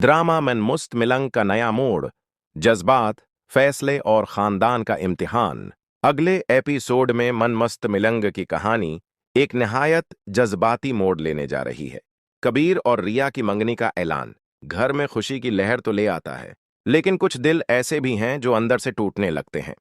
Drama मन मुस्त मिलंग का नया मोड़, जज्बात, फैसले और खानदान का इम्तिहान। अगले एपिसोड में मन मस्त मिलंग की कहानी एक निहायत जज्बाती मोड़ लेने जा रही है। कबीर और रिया की मंगनी का ऐलान घर में खुशी की लहर तो ले आता है, लेकिन कुछ दिल ऐसे भी हैं जो अंदर से टूटने लगते हैं।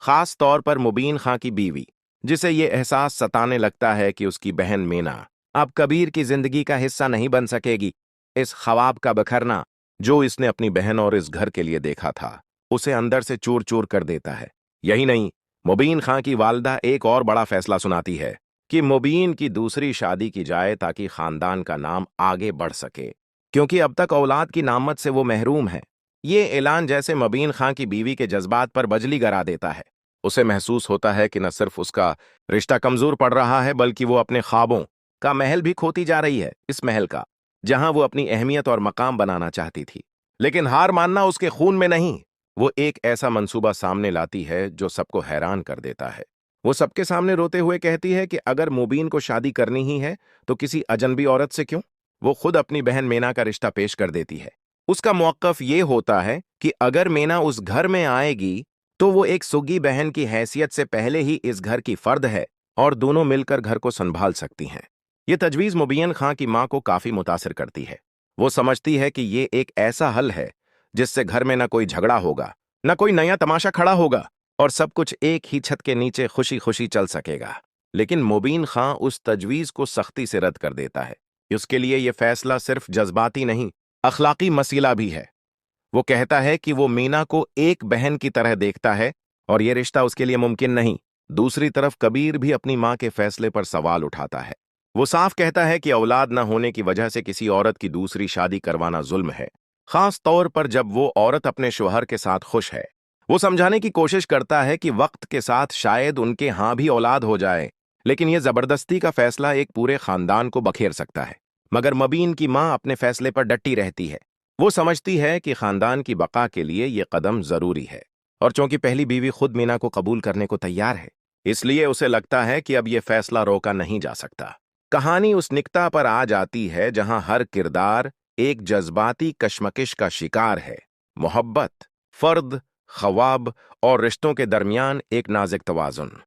खास तौर पर मुबीन खां की बीवी, जिसे ये एहसास सताने लगता है कि उसकी बहन मीना अब कबीर की जिंदगी का हिस्सा नहीं बन सकेगी। इस ख्वाब का बखरना जो इसने अपनी बहन और इस घर के लिए देखा था, उसे अंदर से चूर चूर कर देता है। यही नहीं, मुबीन खां की वालदा एक और बड़ा फैसला सुनाती है कि मुबीन की दूसरी शादी की जाए ताकि खानदान का नाम आगे बढ़ सके, क्योंकि अब तक औलाद की नामत से वो महरूम है। ये ऐलान जैसे मुबीन खां की बीवी के जज्बात पर बजली गिरा देता है। उसे महसूस होता है कि न सिर्फ उसका रिश्ता कमजोर पड़ रहा है, बल्कि वो अपने ख्वाबों का महल भी खोती जा रही है। इस महल का जहां वो अपनी अहमियत और मकाम बनाना चाहती थी। लेकिन हार मानना उसके खून में नहीं। वो एक ऐसा मंसूबा सामने लाती है जो सबको हैरान कर देता है। वो सबके सामने रोते हुए कहती है कि अगर मुबीन को शादी करनी ही है तो किसी अजनबी औरत से क्यों। वो खुद अपनी बहन मेना का रिश्ता पेश कर देती है। उसका मौक़िफ़ ये होता है कि अगर मेना उस घर में आएगी तो वो एक सुगी बहन की हैसियत से पहले ही इस घर की फर्द है और दोनों मिलकर घर को संभाल सकती हैं। ये तजवीज़ मुबीन खां की मां को काफी मुतासिर करती है। वो समझती है कि ये एक ऐसा हल है जिससे घर में न कोई झगड़ा होगा, न कोई नया तमाशा खड़ा होगा और सब कुछ एक ही छत के नीचे खुशी खुशी चल सकेगा। लेकिन मुबीन खां उस तजवीज़ को सख्ती से रद्द कर देता है। उसके लिए यह फैसला सिर्फ जज्बाती नहीं, अखलाकी मसीला भी है। वो कहता है कि वो मीना को एक बहन की तरह देखता है और यह रिश्ता उसके लिए मुमकिन नहीं। दूसरी तरफ कबीर भी अपनी मां के फैसले पर सवाल उठाता है। वो साफ कहता है कि औलाद न होने की वजह से किसी औरत की दूसरी शादी करवाना जुल्म है, खास तौर पर जब वो औरत अपने शोहर के साथ खुश है। वो समझाने की कोशिश करता है कि वक्त के साथ शायद उनके यहाँ भी औलाद हो जाए, लेकिन यह जबरदस्ती का फैसला एक पूरे खानदान को बखेर सकता है। मगर मुबीन की मां अपने फैसले पर डटी रहती है। वो समझती है कि खानदान की बका के लिए यह कदम जरूरी है, और चूंकि पहली बीवी खुद मीना को कबूल करने को तैयार है, इसलिए उसे लगता है कि अब यह फैसला रोका नहीं जा सकता। कहानी उस निकता पर आ जाती है जहां हर किरदार एक जज्बाती कशमकश का शिकार है। मोहब्बत, फर्द, ख्वाब और रिश्तों के दरमियान एक नाजुक तवाज़ुन।